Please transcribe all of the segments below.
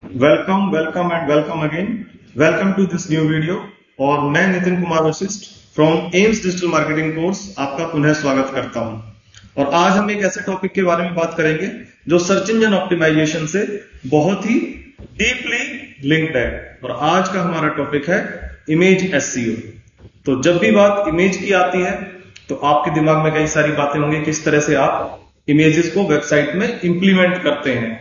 Welcome welcome and welcome again. Welcome to this new video. और मैं Nitin Kumar Vashishtha from AIMS digital marketing course आपका पुनः स्वागत करता हूं। और आज हम एक ऐसे टॉपिक के बारे में बात करेंगे जो सर्च इंजन ऑप्टिमाइजेशन से बहुत ही डीपली लिंक्ड है। और आज का हमारा टॉपिक है इमेज एसईओ। तो जब भी बात इमेज की आती है तो आपके दिमाग में कई सारी बातें होंगी किस तरह से आप इमेजेस को वेबसाइट में इंप्लीमेंट करते हैं।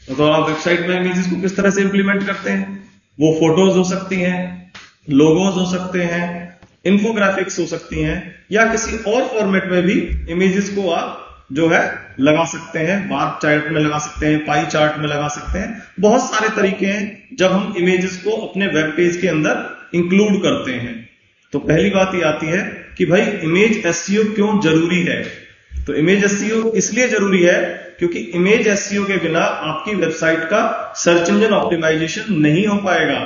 तो आप वेबसाइट में इमेजेस को किस तरह से इंप्लीमेंट करते हैं? वो फोटोज हो सकती हैं, लोगोज हो सकते हैं, इन्फोग्राफिक्स हो सकती हैं, या किसी और फॉर्मेट में भी इमेजेस को आप जो है लगा सकते हैं। बार चार्ट में लगा सकते हैं, पाई चार्ट में लगा सकते हैं। बहुत सारे तरीके हैं जब हम इमेजेस को अपने वेब पेज के अंदर इंक्लूड करते हैं। तो पहली बात ये आती है कि भाई इमेज एसईओ क्यों जरूरी है। तो इमेज एसईओ इसलिए जरूरी है क्योंकि इमेज एसईओ के बिना आपकी वेबसाइट का सर्च इंजन ऑप्टिमाइजेशन नहीं हो पाएगा।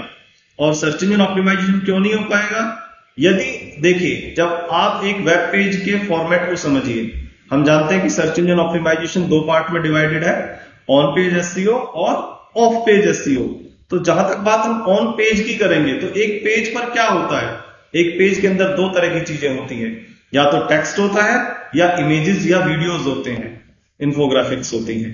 और सर्च इंजन ऑप्टिमाइजेशन क्यों नहीं हो पाएगा? यदि देखिए, जब आप एक वेब पेज के फॉर्मेट को समझिए, हम जानते हैं कि सर्च इंजन ऑप्टिमाइजेशन दो पार्ट में डिवाइडेड है, ऑन पेज एसईओ और ऑफ पेज एसईओ। तो जहां तक बात हम ऑन पेज की करेंगे तो एक पेज पर क्या होता है, एक पेज के अंदर दो तरह की चीजें होती हैं, या तो टेक्स्ट होता है या इमेजेस या वीडियोस होते हैं, इन्फोग्राफिक्स होती हैं।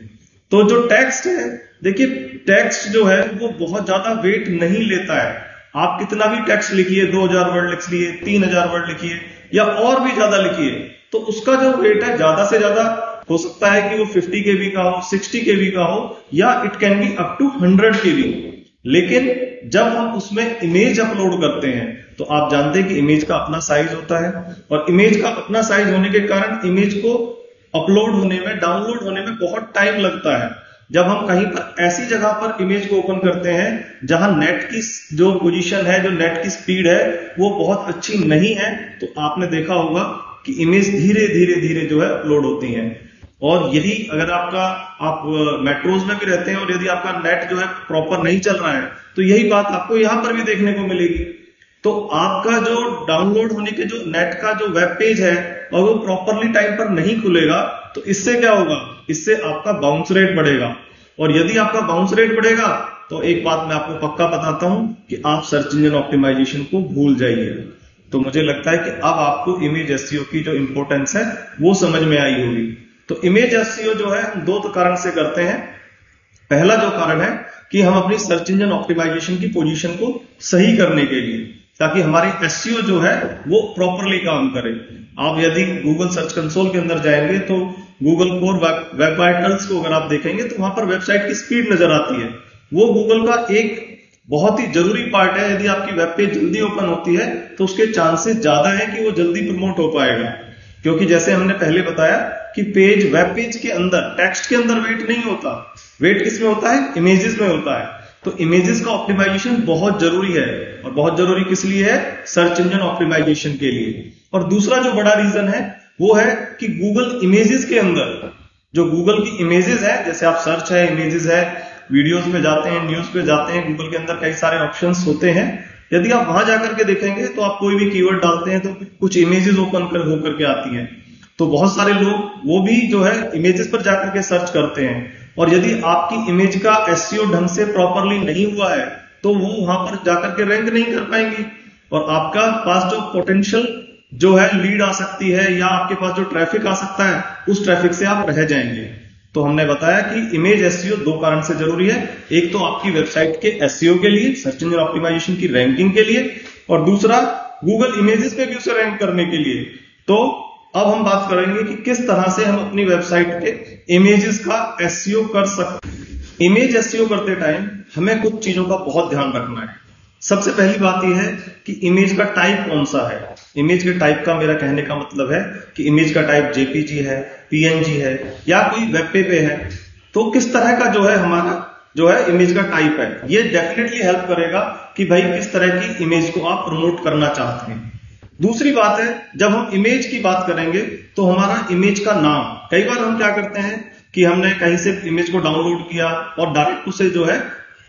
तो जो टेक्स्ट है, देखिए टेक्स्ट जो है वो बहुत ज्यादा वेट नहीं लेता है। आप कितना भी टेक्स्ट लिखिए, 2000 वर्ड लिख लिए, 3000 वर्ड लिखिए या और भी ज्यादा लिखिए, तो उसका जो वेट है ज्यादा से ज्यादा हो सकता है कि वो 50 केबी का हो, 60 केबी का हो, या it can be up to 100 KB. लेकिन जब हम उसमें इमेज अपलोड करते हैं तो आप जानते हैं कि इमेज का अपना साइज होता है, और इमेज का अपना साइज होने के कारण इमेज को अपलोड होने में, डाउनलोड होने में बहुत टाइम लगता है। जब हम कहीं पर ऐसी जगह पर इमेज को ओपन करते हैं जहां नेट की जो पोजीशन है, जो नेट की स्पीड है वो बहुत अच्छी नहीं है, तो आपने देखा होगा कि इमेज धीरे धीरे धीरे जो है अपलोड होती है। और यही अगर आप मेट्रोज में भी रहते हैं और यदि आपका नेट जो है प्रॉपर नहीं चल रहा है तो यही बात आपको यहां पर भी देखने को मिलेगी। तो आपका जो डाउनलोड होने के जो नेट का जो वेब पेज है और वो प्रॉपरली टाइम पर नहीं खुलेगा, तो इससे क्या होगा, इससे आपका बाउंस रेट बढ़ेगा। और यदि आपका बाउंस रेट बढ़ेगा तो एक बात मैं आपको पक्का बताता हूं कि आप सर्च इंजन ऑप्टिमाइजेशन को भूल जाइए। तो मुझे लगता है कि अब आपको इमेज एसईओ की जो इंपॉर्टेंस है वो समझ में आई होगी। तो इमेज एसईओ जो है हम दो कारण से करते हैं। पहला जो कारण है कि हम अपनी सर्च इंजन ऑप्टिमाइजेशन की पोजीशन को सही करने के लिए, ताकि हमारी एसईओ जो है वो प्रॉपरली काम करे। आप यदि गूगल सर्च कंसोल के अंदर जाएंगे तो गूगल कोर वेब वाइटल्स को अगर आप देखेंगे तो वहां पर वेबसाइट की स्पीड नजर आती है। वो गूगल का एक बहुत ही जरूरी पार्ट है। यदि आपकी वेब पेज जल्दी ओपन होती है तो उसके चांसेस ज्यादा है कि वो जल्दी प्रमोट हो पाएगा, क्योंकि जैसे हमने पहले बताया कि वेब पेज के अंदर, टेक्स्ट के अंदर वेट नहीं होता। वेट किस में होता है? इमेजेस में होता है। तो इमेजेस का ऑप्टिमाइजेशन बहुत जरूरी है। और बहुत जरूरी किस लिए है? सर्च इंजन ऑप्टिमाइजेशन के लिए। और दूसरा जो बड़ा रीजन है वो है कि गूगल इमेजेस के अंदर, जो गूगल की इमेजेस है, जैसे आप सर्च है, इमेजेस है, वीडियोस पे जाते हैं, न्यूज पे जाते हैं, गूगल के अंदर कई सारे ऑप्शंस होते हैं। यदि आप वहां जाकर के देखेंगे तो आप कोई भी कीवर्ड डालते हैं तो कुछ इमेजेस ओपन होकर के आती हैं। तो बहुत सारे लोग वो भी जो है इमेजेस पर जाकर के सर्च करते हैं। और यदि आपकी इमेज का एसईओ ढंग से प्रॉपरली नहीं हुआ है तो वो वहां पर जाकर के रैंक नहीं कर पाएंगी, और आपका पास जो पोटेंशियल जो है लीड आ सकती है, या आपके पास जो ट्रैफिक आ सकता है, उस ट्रैफिक से आप रह जाएंगे। तो हमने बताया कि इमेज एसईओ दो कारण से जरूरी है। एक तो आपकी वेबसाइट के एसईओ के लिए, सर्च इंजन ऑप्टिमाइजेशन की रैंकिंग के लिए, और दूसरा गूगल इमेजेस पे भी उसे रैंक करने के लिए। तो अब हम बात करेंगे कि किस तरह से हम अपनी वेबसाइट के इमेजेस का एसईओ कर सकते हैं। इमेज एसईओ करते टाइम हमें कुछ चीजों का बहुत ध्यान रखना है। सबसे पहली बात यह है कि इमेज का टाइप कौन सा है। इमेज के टाइप का मेरा कहने का मतलब है कि इमेज का टाइप जेपीजी है, पीएनजी है, या कोई वेब पे है। तो किस तरह का जो है हमारा जो है इमेज का टाइप है, ये डेफिनेटली हेल्प करेगा कि भाई किस तरह की इमेज को आप प्रमोट करना चाहते हैं। दूसरी बात है, जब हम इमेज की बात करेंगे तो हमारा इमेज का नाम, कई बार हम क्या करते हैं कि हमने कहीं से इमेज को डाउनलोड किया और डायरेक्ट उसे जो है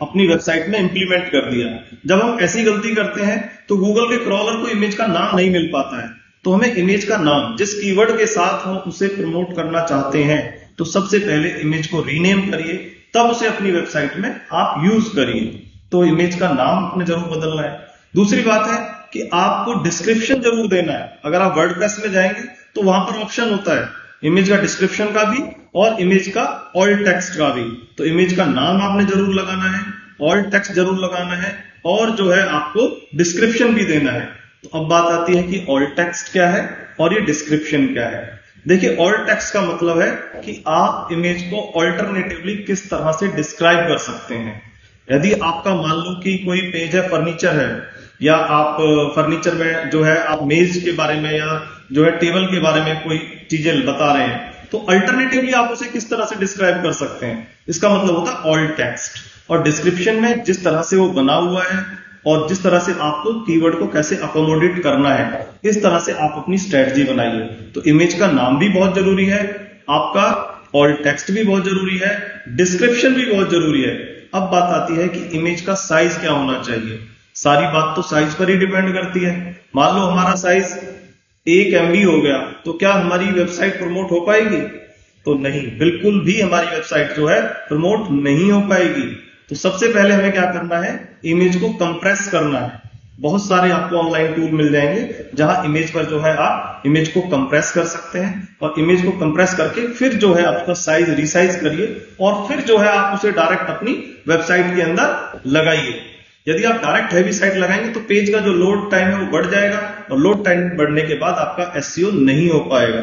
अपनी वेबसाइट में इंप्लीमेंट कर दिया। जब हम ऐसी गलती करते हैं तो गूगल के क्रॉलर को इमेज का नाम नहीं मिल पाता है। तो हमें इमेज का नाम, जिस कीवर्ड के साथ हम उसे प्रमोट करना चाहते हैं, तो सबसे पहले इमेज को रीनेम करिए, तब उसे अपनी वेबसाइट में आप यूज करिए। तो इमेज का नाम आपने जरूर बदलना है। दूसरी बात है कि आपको डिस्क्रिप्शन जरूर देना है। अगर आप वर्डप्रेस में जाएंगे तो वहां पर ऑप्शन होता है इमेज का डिस्क्रिप्शन का भी और इमेज का ऑल्ट टेक्स्ट का भी। तो इमेज का नाम आपने जरूर लगाना है, ऑल्ट टेक्स्ट जरूर लगाना है और जो है आपको डिस्क्रिप्शन भी देना है। तो अब बात आती है कि ऑल्ट टेक्स्ट क्या है और ये डिस्क्रिप्शन क्या है। देखिए, ऑल्ट टेक्स्ट का मतलब है कि आप इमेज को ऑल्टरनेटिवली किस तरह से डिस्क्राइब कर सकते हैं। यदि आपका मान लो कि कोई पेज है फर्नीचर है, या आप फर्नीचर में जो है आप मेज के बारे में या जो है टेबल के बारे में कोई चीजें बता रहे हैं, तो अल्टरनेटिवली आप उसे किस तरह से डिस्क्राइब कर सकते हैं, इसका मतलब होता है ऑल्ट टेक्स्ट। और डिस्क्रिप्शन में जिस तरह से वो बना हुआ है और जिस तरह से आपको कीवर्ड को कैसे अकोमोडेट करना है, इस तरह से आप अपनी स्ट्रेटजी बनाइए। तो इमेज का नाम भी बहुत जरूरी है, आपका ऑल्ट टेक्स्ट भी बहुत जरूरी है, डिस्क्रिप्शन भी बहुत जरूरी है। अब बात आती है कि इमेज का साइज क्या होना चाहिए। सारी बात तो साइज पर ही डिपेंड करती है। मान लो हमारा साइज 1 MB हो गया, तो क्या हमारी वेबसाइट प्रमोट हो पाएगी? तो नहीं, बिल्कुल भी हमारी वेबसाइट जो है प्रमोट नहीं हो पाएगी। तो सबसे पहले हमें क्या करना है, इमेज को कंप्रेस करना है। बहुत सारे आपको ऑनलाइन टूल मिल जाएंगे जहां इमेज पर जो है आप इमेज को कंप्रेस कर सकते हैं, और इमेज को कंप्रेस करके फिर जो है आपका साइज रिसाइज करिए और फिर जो है आप उसे डायरेक्ट अपनी वेबसाइट के अंदर लगाइए। यदि आप डायरेक्ट हैवी साइट लगाएंगे तो पेज का जो लोड टाइम है वो बढ़ जाएगा, और लोड टाइम बढ़ने के बाद आपका एसईओ नहीं हो पाएगा।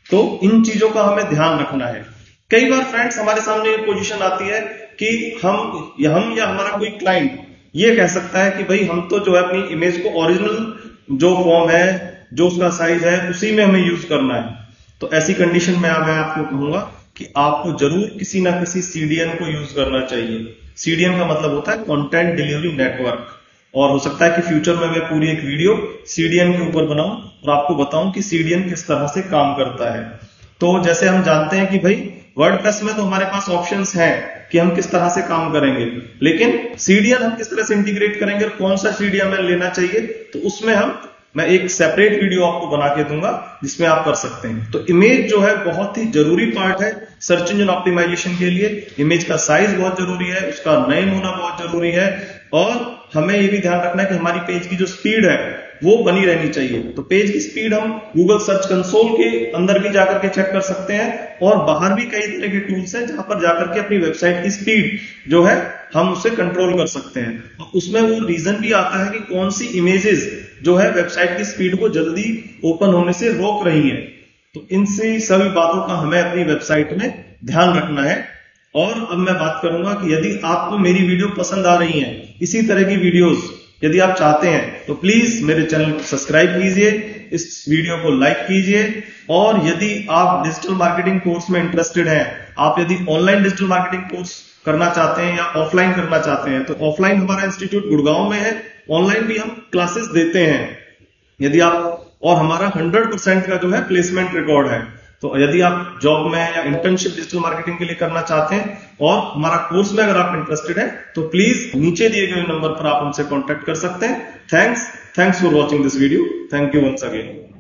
तो इन चीजों का हमें ध्यान रखना है। कई बार फ्रेंड्स हमारे सामने एक पोजीशन आती है कि हम या हमारा कोई क्लाइंट ये कह सकता है कि भाई हम तो जो है अपनी इमेज को ओरिजिनल जो फॉर्म है, जो उसका साइज है, उसी में हमें यूज करना है। तो ऐसी कंडीशन में मैं आपको कहूंगा कि आपको जरूर किसी ना किसी सीडीएन को यूज करना चाहिए। सीडीएन का मतलब होता है कंटेंट डिलीवरी नेटवर्क, और हो सकता है कि फ्यूचर में मैं पूरी एक वीडियो सीडीएन के ऊपर बनाऊं और आपको बताऊं कि सीडीएन किस तरह से काम करता है। तो जैसे हम जानते हैं कि भाई वर्डप्रेस में तो हमारे पास ऑप्शंस हैं कि हम किस तरह से काम करेंगे, लेकिन सीडीएन हम किस तरह से इंटीग्रेट करेंगे और कौन सा सीडीएन हमें लेना चाहिए, तो उसमें मैं एक सेपरेट वीडियो आपको बना के दूंगा जिसमें आप कर सकते हैं। तो इमेज जो है बहुत ही जरूरी पार्ट है सर्च इंजन ऑप्टिमाइजेशन के लिए। इमेज का साइज बहुत जरूरी है, उसका नेम होना बहुत जरूरी है, और हमें ये भी ध्यान रखना है कि हमारी पेज की जो स्पीड है वो बनी रहनी चाहिए। तो पेज की स्पीड हम गूगल सर्च कंसोल के अंदर भी जाकर के चेक कर सकते हैं, और बाहर भी कई तरह के टूल्स हैं जहां पर जाकर के अपनी वेबसाइट की स्पीड जो है हम उसे कंट्रोल कर सकते हैं। और उसमें वो रीजन भी आता है कि कौन सी इमेजेस जो है वेबसाइट की स्पीड को जल्दी ओपन होने से रोक रही है। तो इन सभी बातों का हमें अपनी वेबसाइट में ध्यान रखना है। और अब मैं बात करूंगा कि यदि आपको मेरी वीडियो पसंद आ रही है, इसी तरह की वीडियोस यदि आप चाहते हैं, तो प्लीज मेरे चैनल को सब्सक्राइब कीजिए, इस वीडियो को लाइक कीजिए। और यदि आप डिजिटल मार्केटिंग कोर्स में इंटरेस्टेड हैं, आप यदि ऑनलाइन डिजिटल मार्केटिंग कोर्स करना चाहते हैं या ऑफलाइन करना चाहते हैं, तो ऑफलाइन हमारा इंस्टीट्यूट गुड़गांव में है, ऑनलाइन भी हम क्लासेस देते हैं। यदि आप, और हमारा 100% का जो है प्लेसमेंट रिकॉर्ड है। तो यदि आप जॉब में या इंटर्नशिप डिजिटल मार्केटिंग के लिए करना चाहते हैं और हमारा कोर्स में अगर आप इंटरेस्टेड हैं, तो प्लीज नीचे दिए गए नंबर पर आप हमसे कांटेक्ट कर सकते हैं। Thanks for watching this video. Thank you once again.